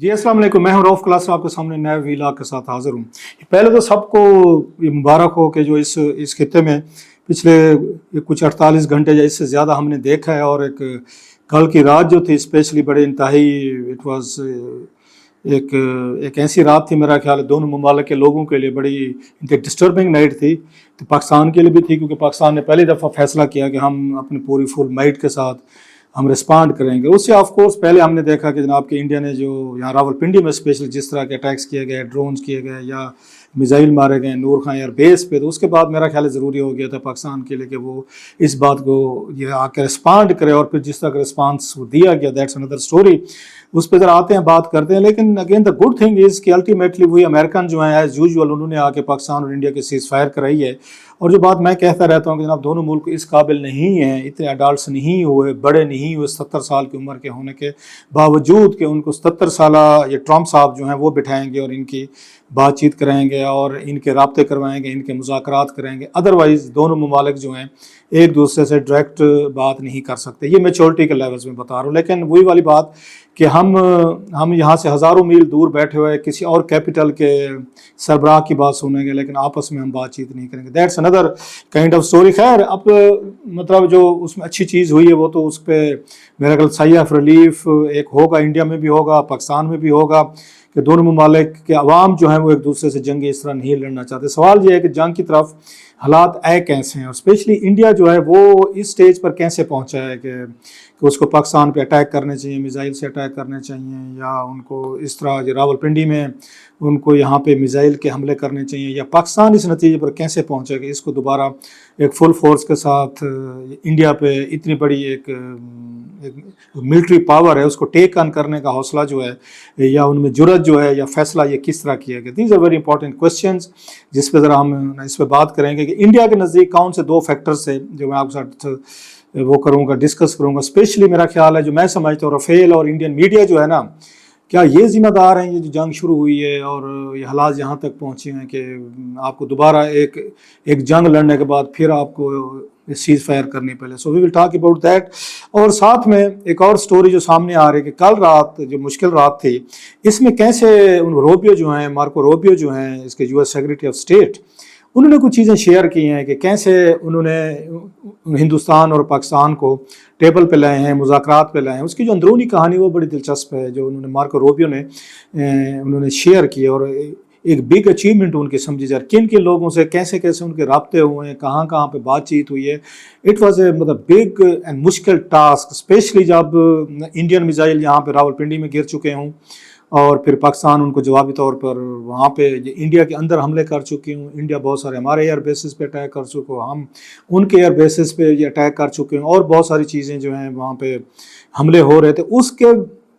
जी अस्सलाम वालेकुम, मैं हूं रऊफ क्लास, आपके सामने नए व्लॉग के साथ हाजिर हूं। पहले तो सबको ये मुबारक हो कि जो इस खित्ते में पिछले कुछ 48 घंटे या इससे ज़्यादा हमने देखा है, और एक कल की रात जो थी स्पेशली बड़े इंतहाई इट वाज एक ऐसी रात थी, मेरा ख्याल है दोनों ममालिक के लोगों के लिए बड़ी डिस्टर्बिंग नाइट थी। तो पाकिस्तान के लिए भी थी, क्योंकि पाकिस्तान ने पहली दफ़ा फैसला किया कि हम अपनी पूरी फुल माइट के साथ हम रिस्पॉन्ड करेंगे। उससे ऑफ कोर्स पहले हमने देखा कि जनाब कि इंडिया ने जो यहाँ रावलपिंडी में स्पेशली जिस तरह के अटैक्स किए गए, ड्रोन्स किए गए या मिसाइल मारे गए नूर खां एयर बेस पे, तो उसके बाद मेरा ख्याल ज़रूरी हो गया था पाकिस्तान के लिए कि वो इस बात को ये आकर रिस्पॉन्ड करे, और फिर जिस तरह का रिस्पॉन्स दिया गया दैट्स अनदर स्टोरी, उस पर ज़रा आते हैं, बात करते हैं। लेकिन again the good thing is कि अल्टीमेटली वही अमेरिकन जो हैं एज़ यूजुअल उन्होंने आके पाकिस्तान और इंडिया की सीज़ फायर कराई है। और जो बात मैं कहता रहता हूँ कि जनाब दोनों मुल्क इस काबिल नहीं हैं, इतने अडल्ट नहीं हुए, बड़े नहीं हुए 70 साल की उम्र के होने के बावजूद कि उनको 77 साल ये ट्रम्प साहब जो हैं वो बिठाएंगे और इनकी बातचीत कराएंगे और इनके राब्ते करवाएंगे, इनके मुज़ाकरात करेंगे। अदरवाइज़ दोनों ममालिक जो हैं एक दूसरे से डायरेक्ट बात नहीं कर सकते। ये मैच्योरिटी के लेवल्स में बता रहा हूँ। लेकिन वही वाली बात कि हम यहाँ से हज़ारों मील दूर बैठे हुए किसी और कैपिटल के सरबराह की बात सुनेंगे, लेकिन आपस में हम बातचीत नहीं करेंगे। That's another kind of story. खैर, अब मतलब जो उसमें अच्छी चीज़ हुई है वो तो उस पर मेरा ख्याल साइया ऑफ रिलीफ एक होगा, इंडिया में भी होगा, पाकिस्तान में भी होगा, कि दोनों ममालिक के अवाम जो हैं वो एक दूसरे से जंग इस तरह नहीं लड़ना चाहते। सवाल ये है कि जंग की तरफ हालात आए कैसे हैं, और स्पेशली इंडिया जो है वो इस स्टेज पर कैसे पहुंचा है कि उसको पाकिस्तान पे अटैक करने चाहिए, मिसाइल से अटैक करने चाहिए, या उनको इस तरह रावलपिंडी में उनको यहाँ पे मिसाइल के हमले करने चाहिए, या पाकिस्तान इस नतीजे पर कैसे पहुँचे कि इसको दोबारा एक फुल फोर्स के साथ इंडिया पे इतनी बड़ी एक मिलिट्री पावर है उसको टेक ऑन करने का हौसला जो है या उनमें जुर्रत जो है या फैसला ये किस तरह किया गया। These are very important questions जिस पे ज़रा हम इस पर बात करेंगे कि इंडिया के नज़दीक कौन से दो फैक्टर्स है जो मैं आपके साथ वो करूँगा, डिस्कस करूँगा। स्पेशली मेरा ख्याल है जो मैं समझता हूँ राफेल और इंडियन मीडिया जो है ना, क्या ये जिम्मेदार हैं ये जो जंग शुरू हुई है और ये हालात यहाँ तक पहुँचे हैं कि आपको दोबारा एक जंग लड़ने के बाद फिर आपको सीज फायर करनी पड़े। So we will talk about that. और साथ में एक और स्टोरी जो सामने आ रही है कि कल रात जो मुश्किल रात थी, इसमें कैसे उन रोबियो जो हैं, मार्को रोबियो जो हैं इसके यूएस सेक्रेटरी ऑफ स्टेट, उन्होंने कुछ चीज़ें शेयर की हैं कि कैसे उन्होंने हिंदुस्तान और पाकिस्तान को टेबल पे लाए हैं, मुज़ाकरात पे लाए हैं। उसकी जो अंदरूनी कहानी वो बड़ी दिलचस्प है जो उन्होंने मार्को रोबियो ने उन्होंने शेयर की, और एक बिग अचीवमेंट उनकी समझी जाए किन किन लोगों से कैसे कैसे उनके राब्ते हुए हैं, कहाँ कहाँ पे बातचीत हुई है। इट वाज ए मतलब बिग एंड मुश्किल टास्क, स्पेशली जब इंडियन मिसाइल यहाँ पे रावलपिंडी में गिर चुके हों और फिर पाकिस्तान उनको जवाबी तौर पर वहाँ पे इंडिया के अंदर हमले कर चुकी हूँ। इंडिया बहुत सारे हमारे एयर बेसिस पे अटैक कर चुके हो, हम उनके एयर बेसिस पे ये अटैक कर चुके हैं, और बहुत सारी चीज़ें जो हैं वहाँ पे हमले हो रहे थे। उसके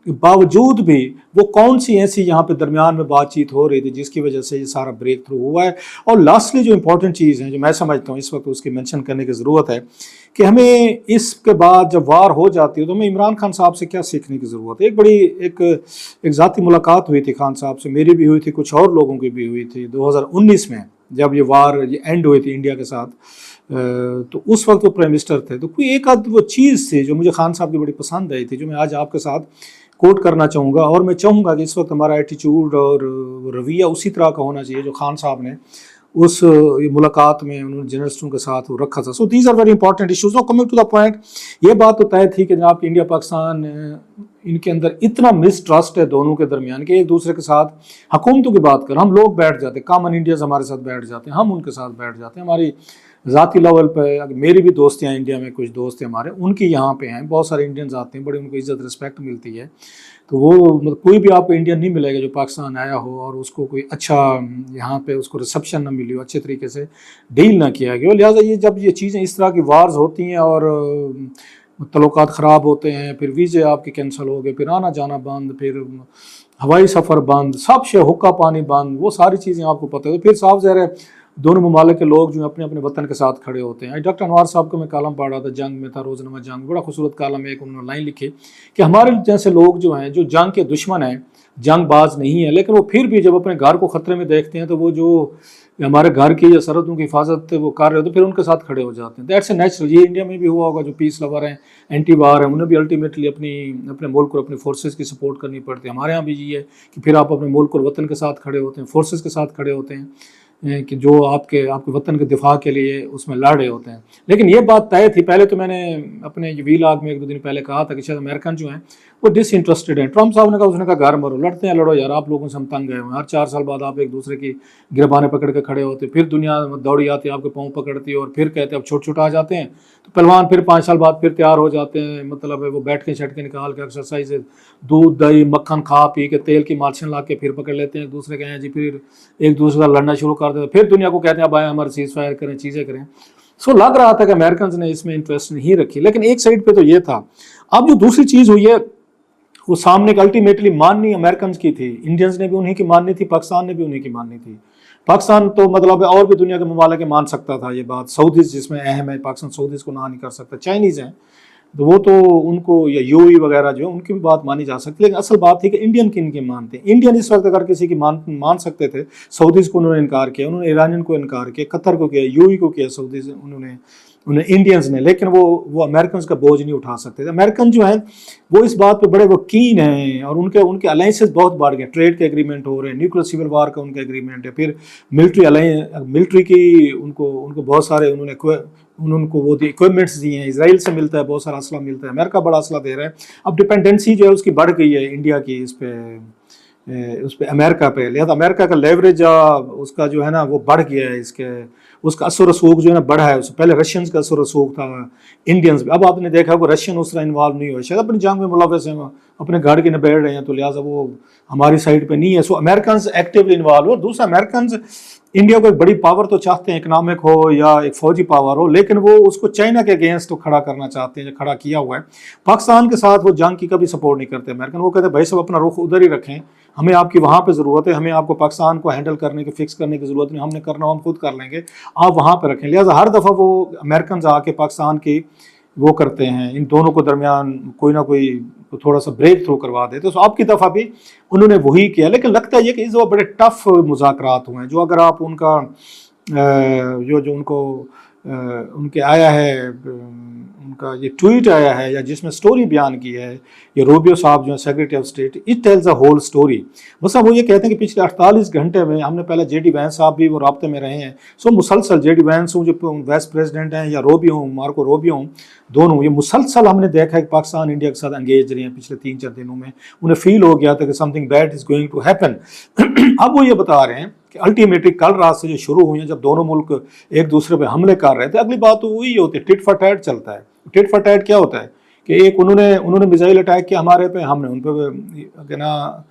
बावजूद भी वो कौन सी ऐसी यहाँ पे दरमियान में बातचीत हो रही थी जिसकी वजह से ये सारा ब्रेक थ्रू हुआ है। और लास्टली जो इंपॉर्टेंट चीज़ है जो मैं समझता हूँ इस वक्त उसकी मेंशन करने की ज़रूरत है कि हमें इसके बाद जब वार हो जाती है तो हमें इमरान खान साहब से क्या सीखने की ज़रूरत है। एक बड़ी एक ज़ाती मुलाकात हुई थी खान साहब से, मेरी भी हुई थी, कुछ और लोगों की भी हुई थी 2019 में जब ये वार ये एंड हुई थी इंडिया के साथ। तो उस वक्त वो प्राइम मिनिस्टर थे, तो कोई एक आध वो चीज़ थी जो मुझे खान साहब की बड़ी पसंद आई थी जो मैं आज आपके साथ कोट करना चाहूँगा। और मैं चाहूँगा कि इस वक्त हमारा एटीट्यूड और रवैया उसी तरह का होना चाहिए जो खान साहब ने उस मुलाकात में उन्होंने जर्नलिस्टों के साथ वो रखा था। So these are very important issues. Coming to the point, ये बात तो तय थी कि जनाब इंडिया पाकिस्तान इनके अंदर इतना मिसट्रस्ट है दोनों के दरमियान कि एक दूसरे के साथ हुकूमतों की बात कर हम लोग बैठ जाते, कॉमन इंडियंस हमारे साथ बैठ जाते हैं, हम उनके साथ बैठ जाते हैं। हमारी ज़ाती लेवल पर मेरी भी दोस्त हैं इंडिया में, कुछ दोस्त हैं हमारे, उनकी यहाँ पे हैं, बहुत सारे इंडियंस आते हैं, बड़ी उनको इज़्ज़त रिस्पेक्ट मिलती है। तो वो मतलब कोई भी आपको इंडियन नहीं मिलेगा जो पाकिस्तान आया हो और उसको कोई अच्छा यहाँ पे उसको रिसेप्शन ना मिली हो, अच्छे तरीके से डील ना किया गया। लिहाजा ये जब ये चीज़ें इस तरह की वार्स होती हैं और तल्लुकात ख़राब होते हैं, फिर वीज़े आपके कैंसिल हो गए, फिर आना जाना बंद, फिर हवाई सफ़र बंद, सब शे हुक्का पानी बंद, वो सारी चीज़ें आपको पता है। तो फिर साफ ज़ाहिर है दोनों ममालिक के लोग जो अपने अपने वतन के साथ खड़े होते हैं। डॉक्टर अनवार साहब को मैं कालम पढ़ रहा था, जंग में था, रोज़नामा जंग, बड़ा खूबसूरत कालम है, एक उन्होंने लाइन लिखी कि हमारे जैसे लोग जो हैं जो जंग के दुश्मन हैं, जंग बाज नहीं है, लेकिन वो फिर भी जब अपने घर को ख़तरे में देखते हैं तो वो जो हमारे घर की या सरहदों की हिफाजत वो कर रहे हो तो फिर उनके साथ खड़े हो जाते हैं। That's a natural. ये इंडिया में भी हुआ होगा, जो पीस लवर हैं, एंटी वार हैं, उन्हें भी अल्टीमेटली अपने मुल्क और अपनी फोर्सेस की सपोर्ट करनी पड़ती है। हमारे यहाँ भी ये है कि फिर आप अपने मुल्क और वतन के साथ खड़े होते हैं, फोर्सेस के साथ खड़े होते हैं कि जो आपके वतन के दिफा के लिए उसमें लड़ रहे होते हैं। लेकिन ये बात तय थी, पहले तो मैंने अपने वीलाग में 1-2 दिन पहले कहा था कि शायद अमेरिकन जो हैं वो डिसइंटरेस्टेड हैं। ट्रम्प साहब ने कहा, उसने कहा घर मरो, लड़ते हैं लड़ो यार, आप लोगों से हम तंग गए हुए हैं, हर 4 साल बाद आप एक दूसरे की गिरबाने पकड़ के खड़े होते, फिर दुनिया दौड़ी आती है आपके पाँव पकड़ती है और फिर कहते हैं अब छोट छुटा जाते हैं। तो पहलवान फिर 5 साल बाद फिर तैयार हो जाते हैं, मतलब वो बैठ के छटके निकाल के एक्सरसाइज, दूध दही मक्खन खा पी के तेल की मालशन ला के फिर पकड़ लेते हैं एक दूसरे के हैं जी, फिर एक दूसरे का लड़ना शुरू कर देते हैं, फिर दुनिया को कहते हैं अब आए हमारे सीज फायर करें, चीज़ें करें। सो लग रहा था कि अमेरिकन ने इसमें इंटरेस्ट नहीं रखी। लेकिन एक साइड पे तो ये था। अब जो दूसरी चीज़ हुई है वो सामने अल्टीमेटली माननी अमेरिकन की थी, इंडियंस ने भी उन्हीं की माननी थी, पाकिस्तान ने भी उन्हीं की माननी थी। पाकिस्तान तो मतलब और भी दुनिया के ममालिक के मान सकता था ये बात, सऊदीज जिसमें अहम है, पाकिस्तान सऊदीज को ना नहीं कर सकता, चाइनीज़ हैं तो वो तो उनको, या यूएई वगैरह जो है उनकी भी बात मानी जा सकती है। लेकिन असल बात थी कि इंडियन किन की मानते हैं। इंडियन इस वक्त अगर किसी की मान सकते थे, सऊदीज को उन्होंने इनकार किया, उन्होंने ईरानियन को इनकार किया, कतर को किया, यूएई को किया, सऊदीज उन्होंने इंडियंस ने, लेकिन वो अमेरिकन का बोझ नहीं उठा सकते थे। अमेरिकन जो हैं वो इस बात पे बड़े वो कीन हैं और उनके अलाइंसेस बहुत बढ़ गए, ट्रेड के एग्रीमेंट हो रहे हैं, न्यूक्लियर सिविल वार का उनका एग्रीमेंट है, फिर मिलिट्री की उनको बहुत सारे उनको वो इक्विपमेंट्स दिए हैं, इसराइल से मिलता है, बहुत सारा असला मिलता है, अमेरिका बड़ा असला दे रहा है। अब डिपेंडेंसी जो है उसकी बढ़ गई है इंडिया की उस पर अमेरिका पे, लिहाजा अमेरिका का लेवरेज उसका जो है ना वो बढ़ गया है, उसका असर रसूख जो है ना बढ़ा है। उससे पहले रशियंस का असर रसूख था इंडियंस पे, अब आपने देखा वो रशियन उस तरह इन्वॉल्व नहीं हुए, शायद अपनी जंग में मुलव्वस हैं, अपने गाड़ के निबेड़ रहे हैं, तो लिहाजा वो हमारी साइड पे नहीं है। सो अमेरिकन एक्टिवली इन्वॉल्व हो। दूसरा, अमेरिकन इंडिया को एक बड़ी पावर तो चाहते हैं, इकोनॉमिक हो या एक फौजी पावर हो, लेकिन वो उसको चाइना के अगेंस्ट तो खड़ा करना चाहते हैं, जो खड़ा किया हुआ है। पाकिस्तान के साथ वो जंग की कभी सपोर्ट नहीं करते अमेरिकन। वो कहते हैं भाई सब अपना रुख उधर ही रखें, हमें आपकी वहाँ पे ज़रूरत है, हमें आपको पाकिस्तान को हैंडल करने की, फिक्स करने की ज़रूरत नहीं, हमने करना हम खुद कर लेंगे, आप वहाँ पर रखें। लिहाजा हर दफ़ा वो अमेरिकन आके पाकिस्तान की वो करते हैं, इन दोनों को दरमियान कोई ना कोई थोड़ा सा ब्रेक थ्रू करवा देते। तो आपकी दफ़ा भी उन्होंने वही किया। लेकिन लगता है कि इस दफ़ा बड़े टफ मुज़ाकरात हुए हैं, जो अगर आप उनका जो उनको उनके आया है, उनका ये ट्वीट आया है या जिसमें स्टोरी बयान की है ये रूबियो साहब जो है secretary of state, it tells a whole story. बस वो ये कहते हैं कि पिछले 48 घंटे में हमने, पहले जेडी वैंस साहब भी वो राब्ते में रहे हैं, सो मुसलसल जेडी वैंस हूँ जो वाइस प्रेसिडेंट हैं, या रोबियो हूँ, मार्को रोबियो हूँ, दोनों ये मुसलसल हमने देखा है कि पाकिस्तान इंडिया के साथ एंगेज रहे हैं पिछले 3-4 दिनों में। उन्हें फील हो गया था कि something bad is going to happen. अब वो ये बता रहे हैं कि अल्टीमेटली कल रात से जो शुरू हुई है, जब दोनों मुल्क एक दूसरे पे हमले कर रहे थे, अगली बात तो वही होती है, टिट फॉर टैट चलता है। टिट फॉर टैट क्या होता है कि एक उन्होंने मिसाइल अटैक किया हमारे पे, हमने उन पे ना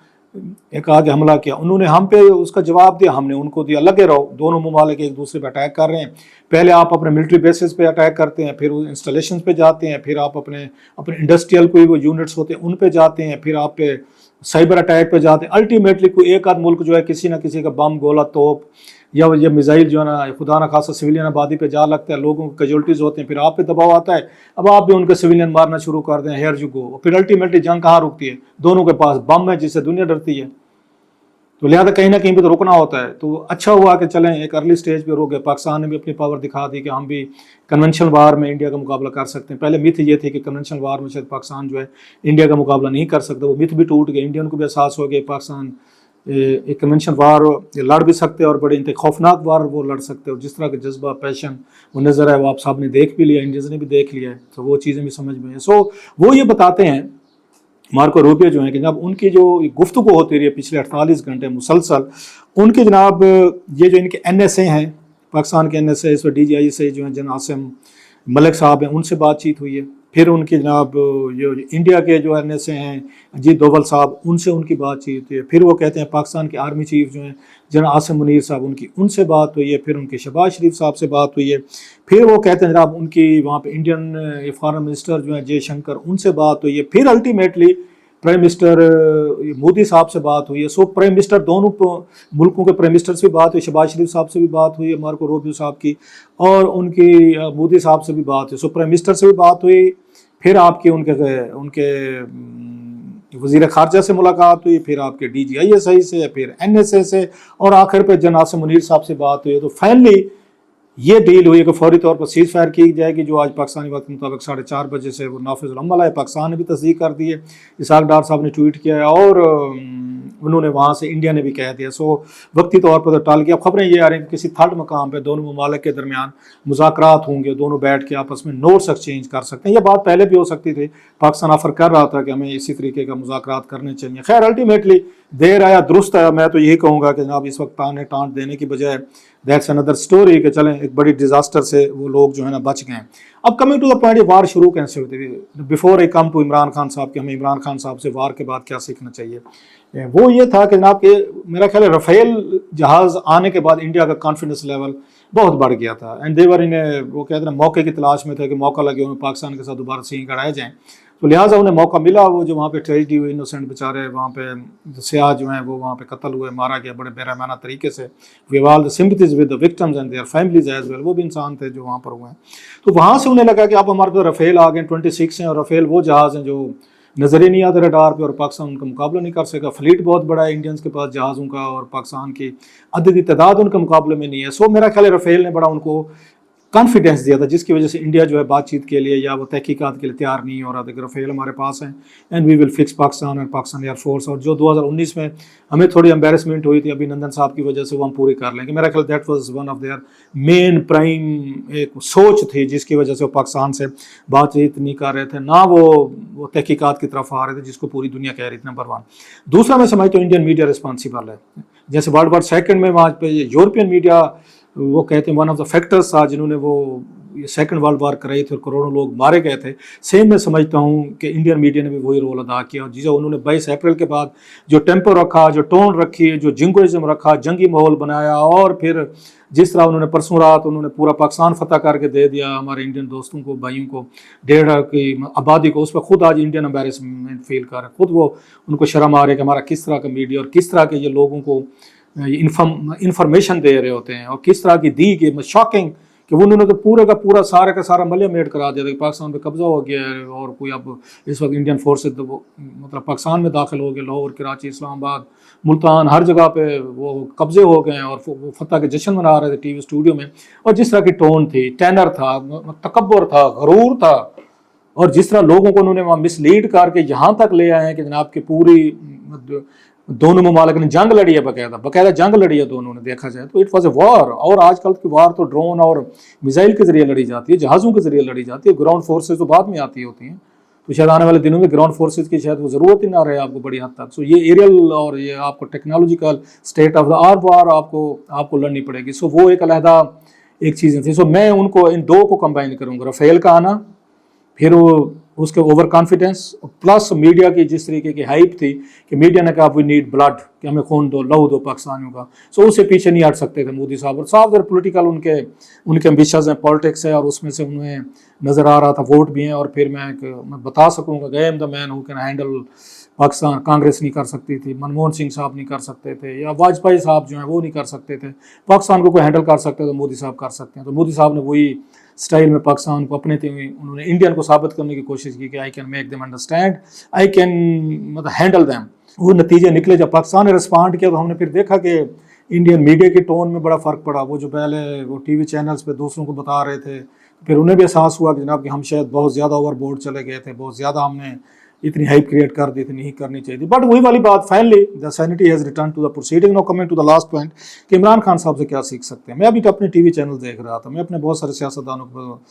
एक आगे हमला किया, उन्होंने हम पे उसका जवाब दिया, हमने उनको दिया। लगे रहो, दोनों ममालिक एक दूसरे पे अटैक कर रहे हैं। पहले आप अपने मिलिट्री बेसिस पे अटैक करते हैं, फिर इंस्टॉलेशन पे जाते हैं, फिर आप अपने इंडस्ट्रियल कोई वो यूनिट्स होते हैं उन पे जाते हैं, फिर आप पे साइबर अटैक पे जाते हैं। अल्टीमेटली कोई एक आध मुल्क जो है किसी ना किसी का बम गोला तोप या ये मिसाइल जो है ना खुदा ना खासा सिविलियन आबादी पे जा लगता है, लोगों को कैजुअल्टीज होते हैं, फिर आप पे दबाव आता है, अब आप भी उनके सिविलियन मारना शुरू कर दें, हेयर यू गो। फिर अल्टीमेटली जंग कहाँ रुकती है? दोनों के पास बम है जिससे दुनिया डरती है। तो लिहाजा कहीं ना कहीं पे तो रुकना होता है। तो अच्छा हुआ कि चलें एक अर्ली स्टेज पे रुक गए। पाकिस्तान ने भी अपनी पावर दिखा दी कि हम भी कन्वेंशनल वार में इंडिया का मुकाबला कर सकते हैं। पहले मिथ ये थी कि कन्वेंशनल वार में शायद पाकिस्तान जो है इंडिया का मुकाबला नहीं कर सकता, वो मिथ भी टूट गए। इंडियन को भी एहसास हो गया पाकिस्तान एक कन्वेंशन वार लड़ भी सकते हैं और बड़े इंतने खौफनाक वार वो लड़ सकते हो। जिस तरह का जज्बा पैशन वो नज़र है वो आप साहब ने देख भी लिया, इंडियंस ने भी देख लिया है, तो वो चीज़ें भी समझ में है। सो वो ये बताते हैं मार्को रूबियो जो है कि जनाब उनकी जो गुफ्तगू होती रही है पिछले 48 घंटे मुसलसल, उनके जनाब ये जो इनके NSA हैं, पाकिस्तान के NSA इस वक्त DGI से जो है जन आसिम मलिक साहब हैं, उनसे बातचीत हुई है। फिर उनके जनाब जो इंडिया के जो NSA हैं अजीत डोवल साहब, उनसे उनकी बातचीत हुई है। फिर वो कहते हैं पाकिस्तान के आर्मी चीफ जो हैं जनाब आसिम मुनीर साहब, उनसे बात हुई है। फिर उनके शहबाज शरीफ साहब से बात हुई है। फिर वो कहते हैं जनाब उनकी वहाँ पे इंडियन फॉरेन मिनिस्टर जो हैं जयशंकर, उनसे बात हुई है। फिर अल्टीमेटली प्राइम मिनिस्टर मोदी साहब से बात हुई है। सो प्राइम मिनिस्टर दोनों मुल्कों के प्राइम मिनिस्टर से भी बात हुई, शहबाज शरीफ साहब से भी बात हुई है, मार्को रूबियो साहब की, और उनकी मोदी साहब से भी बात हुई। सो प्राइम मिनिस्टर से भी बात हुई। फिर आपके उनके वज़ीर ख़ारजा से मुलाकात हुई, फिर आपके DGISI से, फिर NSA से, और आखिर पे जनाब से मुनीर साहब से बात हुई। तो फाइनली ये डील हुई कि फौरी तौर पर सीज़ फायर की जाएगी, जो आज पाकिस्तानी वक्त के मुताबिक 4:30 बजे से वो नाफिज़ुल अमल है। पाकिस्तान ने भी तस्दीक कर दी है, इसहाक डार साहब ने ट्वीट किया है, और उन्होंने वहाँ से इंडिया ने भी कह दिया। सो वक्ती तौर पर तो टाल गया। अब खबरें ये आ रही हैं कि किसी थर्ड मकाम पर दोनों ममालिक के दरमियान मुज़ाकरात होंगे, दोनों बैठ के आपस में नोट्स एक्सचेंज कर सकते हैं। ये बात पहले भी हो सकती थी, पाकिस्तान ऑफर कर रहा था कि हमें इसी तरीके का मुज़ाकरात करने चाहिए। खैर अल्टीमेटली देर आया दुरुस्त आया। मैं तो यही कहूँगा कि जनाब इस वक्त ताने टाँट देने की बजाय दैट्स अनदर स्टोरी, कि चलें एक बड़ी डिज़ास्टर से वो लोग जो है ना बच गए। अब कमिंग टू द पॉइंट, ये वार शुरू कैसे होती है। Before I come to Imran Khan साहब कि हमें इमरान खान साहब से वार के बाद क्या सीखना चाहिए, वो ये था कि जनाब के मेरा ख्याल है रफ़ेल जहाज़ आने के बाद इंडिया का कॉन्फिडेंस लेवल बहुत बढ़ गया था। एंड देवर इन्हें वो कहते हैं मौके की तलाश में थे कि मौका लगे उन्हें पाकिस्तान के साथ दोबारा सींग गड़ाए जाएँ। तो लिहाजा उन्हें मौका मिला। वो जो वहाँ पे ट्रेजिडी हुई, इनोसेंट बेचारे वहाँ पे सियाह जो हैं वो वहाँ पे कत्ल हुए, मारा गया बड़े बेरहमाना तरीके से। We have all the sympathies with the victims and their families as well. वो भी इंसान थे जो वहाँ पर हुए हैं। तो वहाँ से उन्हें लगा कि अब हमारे पास रफ़ेल आ गए, 26 हैं, और रफ़ेल वो जहाज़ हैं जो नज़र ही नहीं आते रडार पे, और पाकिस्तान उनका मुकाबला नहीं कर सकेगा। फ्लीट बहुत बड़ा है इंडियंस के पास जहाज़ों का, और पाकिस्तान की अददी तादाद उनके मुकाबले में नहीं है। सो मेरा ख्याल है रफ़ेल ने बड़ा उनको कॉन्फिडेंस दिया था, जिसकी वजह से इंडिया जो है बातचीत के लिए या वो तहकीकात के लिए तैयार नहीं हो रहा था कि रफ़ेल हमारे पास हैं and we will fix Pakistan and Pakistan air force. और जो 2019 में हमें थोड़ी एम्बेरसमेंट हुई थी अभिनंदन साहब की वजह से, वो हम पूरी कर लेंगे। मेरा ख्याल that was one of their main prime एक सोच थी, जिसकी वजह से वो पाकिस्तान से बातचीत नहीं कर रहे थे, ना वो तहकीकात की तरफ आ रहे थे, जिसको पूरी दुनिया कह रही थी। नंबर 1। दूसरा मैं समझता हूँ इंडियन मीडिया रिस्पॉन्सिबल है। जैसे वर्ल्ड वॉर सेकंड में वहाँ पे यूरोपियन मीडिया वो कहते हैं वन ऑफ द फैक्टर्स था जिन्होंने वो सेकंड वर्ल्ड वार कराई थी और करोड़ों लोग मारे गए थे। सेम मैं समझता हूँ कि इंडियन मीडिया ने भी वही रोल अदा किया। और जिसे उन्होंने 22 अप्रैल के बाद जो टेम्पो रखा, जो टोन रखी, जो जिंगोइज्म रखा, जंगी माहौल बनाया, और फिर जिस तरह उन्होंने परसों रात उन्होंने पूरा पाकिस्तान फतह करके दे दिया हमारे इंडियन दोस्तों को, भाइयों को, 1.5 की आबादी को, उस पर खुद आज इंडियन एम्बेरसमेंट फील कर रहे हैं। खुद वो उनको शर्म आ रही है कि हमारा किस तरह का मीडिया और किस तरह के ये लोगों को इंफॉर्मेशन दे रहे होते हैं, और किस तरह की दी कि शॉकिंग कि उन्होंने तो पूरे का पूरा सारे का सारा मलिया मेड करा दिया था कि पाकिस्तान पे कब्जा हो गया है, और कोई अब इस वक्त इंडियन फोर्सेज तो वो मतलब पाकिस्तान में दाखिल हो गए, लाहौर, कराची, इस्लामाबाद, मुल्तान, हर जगह पे वो कब्जे हो गए हैं, और वो फतह के जश्न मना रहे थे टीवी स्टूडियो में। और जिस तरह की टोन थी, टेनर था, तकब्बुर था, गरूर था, और जिस तरह लोगों को उन्होंने वहाँ मिसलीड करके यहाँ तक ले आए हैं कि जनाब की पूरी दोनों ममालिक ने जंग लड़ी है, बकायदा जंग लड़ी है दोनों ने, देखा जाए तो इट वॉज ए वॉर। और आजकल की वार तो ड्रोन और मिसाइल के जरिए लड़ी जाती है, जहाज़ों के जरिए लड़ी जाती है, ग्राउंड फोर्सेज तो बाद में आती होती हैं। तो शायद आने वाले दिनों में ग्राउंड फोर्सेज की शायद वो ज़रूरत ही ना रहे आपको बड़ी हद तक। सो ये एरियल और ये आपको technological state of the art war आपको लड़नी पड़ेगी। सो वो एक अलहदा एक चीज़ें थी। सो मैं उनको इन दो को कंबाइन करूँगा, रफ़ेल का आना, फिर वो उसके ओवर कॉन्फिडेंस, प्लस मीडिया की जिस तरीके की हाइप थी कि मीडिया ने कहा वी नीड ब्लड, कि हमें खून दो, लहू दो पाकिस्तानियों का। सो उससे पीछे नहीं हट सकते थे मोदी साहब। और साफ पॉलिटिकल उनके एम्बिशंस हैं, पॉलिटिक्स है, और उसमें से उन्हें नज़र आ रहा था वोट भी हैं। और फिर मैं बता सकूँगा I am the man who can handle Pakistan. Congress नहीं कर सकती थी, मनमोहन सिंह साहब नहीं कर सकते थे, या वाजपेयी साहब जो हैं वो नहीं कर सकते थे। पाकिस्तान को कोई हैंडल कर सकते तो मोदी साहब कर सकते हैं। तो मोदी साहब ने वही स्टाइल में पाकिस्तान को अपने उन्होंने इंडियन को साबित करने की कोशिश की कि I can make them understand, I can मतलब हैंडल देम। वो नतीजे निकले। जब पाकिस्तान ने रिस्पॉन्ड किया तो हमने फिर देखा कि इंडियन मीडिया की टोन में बड़ा फ़र्क पड़ा। वो जो पहले वो टीवी चैनल्स पे दूसरों को बता रहे थे, फिर उन्हें भी एहसास हुआ कि जनाब कि हम शायद बहुत ज़्यादा ओवरबोर्ड चले गए थे, बहुत ज़्यादा हमने इतनी हाइप क्रिएट कर दी थी, नहीं करनी चाहिए थी। बट वही वाली बात, finally the sanity has return to the proceeding. Now coming to the last point कि इमरान खान साहब से क्या सीख सकते हैं। मैं अभी तो अपने टीवी चैनल देख रहा था, मैं अपने बहुत सारे सियासतदानों को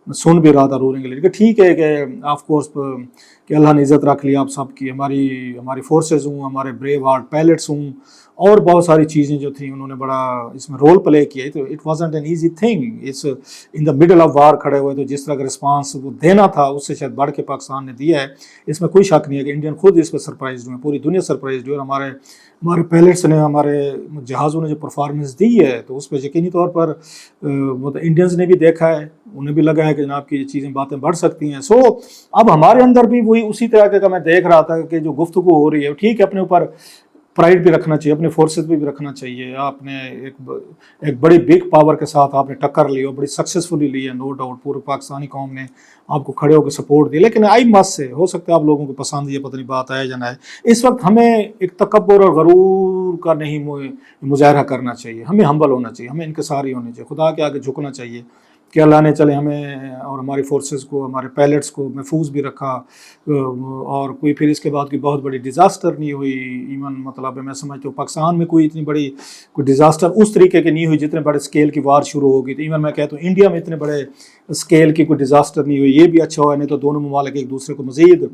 सुन भी रहा था रूलिंग लीडर कि ठीक है कि ऑफ कोर्स कि अल्लाह ने इज़्ज़त रख ली आप सब की, हमारी फोर्सेज हूँ, हमारे ब्रेव हार्ट पायलट्स हूँ, और बहुत सारी चीज़ें जो थी उन्होंने बड़ा इसमें रोल प्ले किया। तो it wasn't an easy thing, it's in the middle of war खड़े हुए। तो जिस तरह का रिस्पांस वो देना था उससे शायद बढ़ के पाकिस्तान ने दिया है, इसमें कोई शक नहीं है कि इंडियन खुद इस पर सरप्राइज हुए, पूरी दुनिया सरप्राइज हुई। और हमारे पायलट्स ने, हमारे जहाज़ों ने जो परफॉर्मेंस दी है तो उस पर यकीनी तौर पर मतलब इंडियंस ने भी देखा है, उन्हें भी लगा है कि जनाब की ये चीज़ें बातें बढ़ सकती हैं। सो अब हमारे अंदर भी वही उसी तरह का मैं देख रहा था कि जो गुफ्तगू हो रही है ठीक है, अपने ऊपर प्राइड भी रखना चाहिए, अपने फोर्सेस भी रखना चाहिए। आपने एक बड़ी बिग पावर के साथ आपने टक्कर ली और बड़ी सक्सेसफुली ली है, नो डाउट। पूरे पाकिस्तानी कौम ने आपको खड़े होकर सपोर्ट दिया, लेकिन आई मस्ट से हो सकता है आप लोगों को पसंद ये पता नहीं बात आए या ना आए, इस वक्त हमें एक तकब्बुर और गरूर का नहीं मुजाहरा करना चाहिए। हमें हम्बल होना चाहिए, हमें इनकिसारी होनी चाहिए, खुदा के आगे झुकना चाहिए कि अल्लाह ने चले हमें और हमारी फोर्सेस को, हमारे पायलट्स को महफूज भी रखा, और कोई फिर इसके बाद कोई बहुत बड़ी डिज़ास्टर नहीं हुई। इवन मतलब मैं समझता हूँ पाकिस्तान में कोई इतनी बड़ी कोई डिज़ास्टर उस तरीके की नहीं हुई जितने बड़े स्केल की वार शुरू होगी। तो इवन मैं कहता हूँ इंडिया में इतने बड़े स्केल की कोई डिज़ास्टर नहीं हुई, ये भी अच्छा हुआ, नहीं तो दोनों ममालिक एक दूसरे को मज़ीद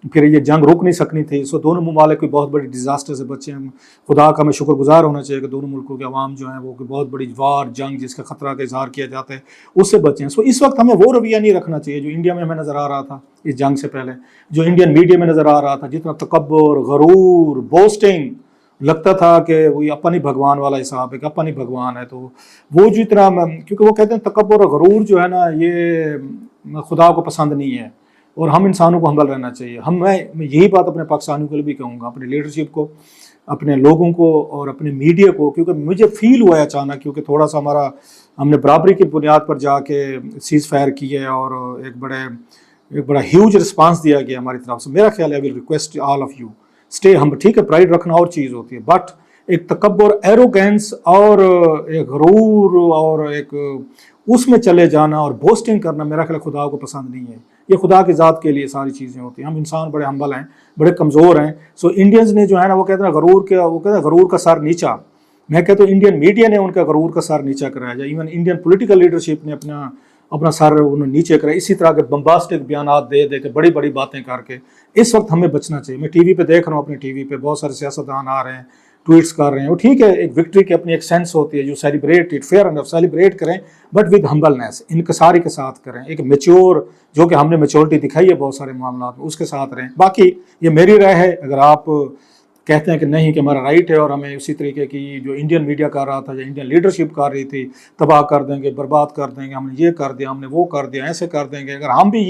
फिर ये जंग रुक नहीं सकनी थी। सो दोनों ममालिक कोई बहुत बड़ी डिज़ास्टर से बचे हैं। खुदा का हमें शुक्रगुजार होना चाहिए कि दोनों मुल्कों के अवाम जो हैं वो बहुत बड़ी वार जंग जिसका ख़तरा का इजहार किया जाता है उससे बचे हैं। सो इस वक्त हमें वो रवैया नहीं रखना चाहिए जो इंडिया में हमें नज़र आ रहा था इस जंग से पहले, जो इंडियन मीडिया में नज़र आ रहा था, जितना तकब्बुर, गरूर, बोस्टिंग, लगता था कि वही अपन ही भगवान वाला हिसाब है कि अपन ही भगवान है। तो वो जितना, क्योंकि वो कहते हैं तकब्बुर और गरूर जो है ना ये खुदा को पसंद नहीं है और हम इंसानों को हम्बल रहना चाहिए। मैं यही बात अपने पाकिस्तानियों के लिए भी कहूँगा, अपनी लीडरशिप को, अपने लोगों को और अपने मीडिया को, क्योंकि मुझे फील हुआ है अचानक, क्योंकि थोड़ा सा हमने बराबरी की बुनियाद पर जाके सीज़ फायर किए और एक बड़ा ह्यूज रिस्पांस दिया गया हमारी तरफ से। मेरा ख्याल है, I will request all of you stay हम, ठीक है प्राइड रखना और चीज़ होती है, बट एक तकब्बुर, एरोगेंस और एक गरूर और एक उसमें चले जाना और बोस्टिंग करना मेरा ख्याल खुदा को पसंद नहीं है। ये खुदा की ज़ात के लिए सारी चीज़ें होती हैं। हम इंसान बड़े हम्बल हैं, बड़े कमज़ोर हैं। सो इंडियंस ने जो है ना वो कहते हैं गरूर का सर नीचा। मैं कहता हूँ इंडियन मीडिया ने उनका गरूर का सर नीचा कराया जाए। इवन इंडियन पॉलिटिकल लीडरशिप ने अपना सर उन्होंने नीचे कराया। इसी तरह के बम्बास्टिक बयानात दे के बड़ी बड़ी बातें करके इस वक्त हमें बचना चाहिए। मैं टीवी पे देख रहा हूँ, अपनी टीवी पे बहुत सारे सियासतदान आ रहे हैं, ट्वीट्स कर रहे हैं, वो ठीक है, एक विक्ट्री की अपनी एक सेंस होती है, जो celebrate it, fair and celebrate करें, बट विद हम्बलनेस, इनकसारी के साथ करें, एक मेच्योर, जो कि हमने मेच्योरिटी दिखाई है बहुत सारे मामलों में, उसके साथ रहें। बाकी ये मेरी राय है, अगर आप कहते हैं कि नहीं कि हमारा राइट है और हमें उसी तरीके की जो इंडियन मीडिया कर रहा था या इंडियन लीडरशिप कर रही थी, तबाह कर देंगे, बर्बाद कर देंगे, हमने ये कर दिया, हमने वो कर दिया, ऐसे कर देंगे, अगर हम भी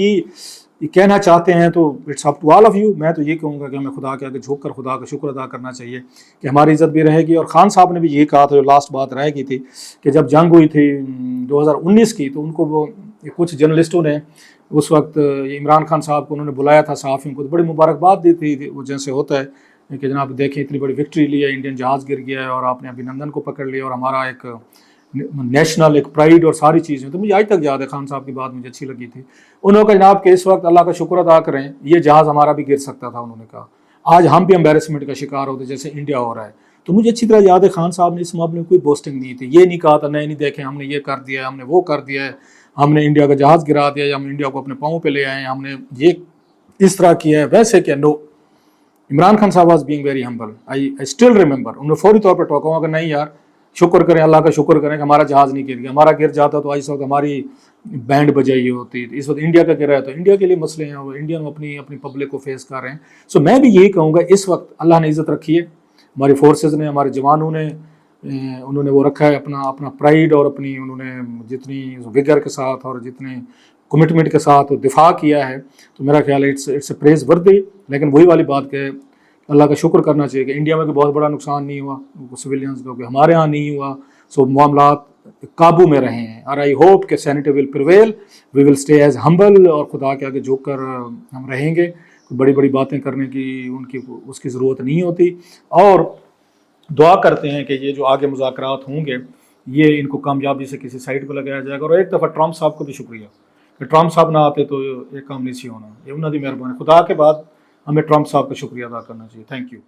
ये कहना चाहते हैं तो it's up to all of you. मैं तो ये कहूँगा कि हमें खुदा के आगे झुक कर खुदा का शुक्र अदा करना चाहिए कि हमारी इज़्ज़त भी रहेगी। और खान साहब ने भी ये कहा था, जो लास्ट बात रह गई थी, कि जब जंग हुई थी 2019 की, तो उनको वो कुछ जर्नलिस्टों ने उस वक्त इमरान खान साहब को उन्होंने बुलाया था, सहाफ़ियों को, तो बड़ी मुबारकबाद दी थी। वो जैसे होता है कि जनाब देखें इतनी बड़ी विक्ट्री ली है, इंडियन जहाज़ गिर गया है और आपने अभिनंदन को पकड़ लिया और हमारा एक नेशनल एक प्राइड और सारी चीज़ें। तो मुझे आज तक याद है, खान साहब की बात मुझे अच्छी लगी थी। उन्होंने कहा जनाब कि इस वक्त अल्लाह का शुक्र अदा करें, ये जहाज़ हमारा भी गिर सकता था। उन्होंने कहा आज हम भी एम्बेरसमेंट का शिकार होते जैसे इंडिया हो रहा है। तो मुझे अच्छी तरह याद है खान साहब ने इस मामले में कोई बोस्टिंग नहीं थी, ये नहीं कहा था नहीं देखें हमने ये कर दिया है, हमने वो कर दिया है, हमने इंडिया का जहाज़ गिरा दिया, या हम इंडिया को अपने पाँव पे ले आए, हमने ये इस तरह किया है, वैसे क्या। नो, इमरान खान साहब was being very humble. I still remember. उन्होंने फौरी तौर पर टोका होगा, नहीं यार शुक्र करें, अल्लाह का शुक्र करें कि हमारा जहाज़ नहीं गिर गया, हमारा गिर जाता तो इस वक्त हमारी बैंड बजाई होती। इस वक्त इंडिया का गिरा है तो इंडिया के लिए मसले हैं, वो इंडिया में अपनी पब्लिक को फेस कर रहे हैं। सो मैं भी यही कहूँगा, इस वक्त अल्लाह ने इज़्ज़त रखी है, हमारी फोर्सेज ने, हमारे जवानों ने, उन्होंने वो रखा है अपना प्राइड और अपनी उन्होंने जितनी विगर के साथ और जितने कमिटमेंट के साथ दिफा किया है। तो मेरा ख्याल है इट्स ए प्रेज वर्दी। लेकिन वही वाली बात के अल्लाह का शुक्र करना चाहिए कि इंडिया में कोई बहुत बड़ा नुकसान नहीं हुआ सिविलियंस का, हमारे यहाँ नहीं हुआ। सो मामलात काबू में रहे हैं और आई होप कि sanity will prevail, we will stay as humble, और खुदा के आगे झुक कर हम रहेंगे। बड़ी बड़ी बातें करने की उसकी ज़रूरत नहीं होती। और दुआ करते हैं कि ये जो आगे मुज़ाकरात होंगे ये इनको कामयाबी से किसी साइड पर लगाया जाएगा। और एक दफ़ा ट्रम्प साहब को भी शुक्रिया कि ट्रम्प साहब ना आते तो ये काम नहीं सी होना, ये उन्होंने मेहरबानी। खुदा के बाद हमें ट्रम्प साहब का शुक्रिया अदा करना चाहिए। Thank you.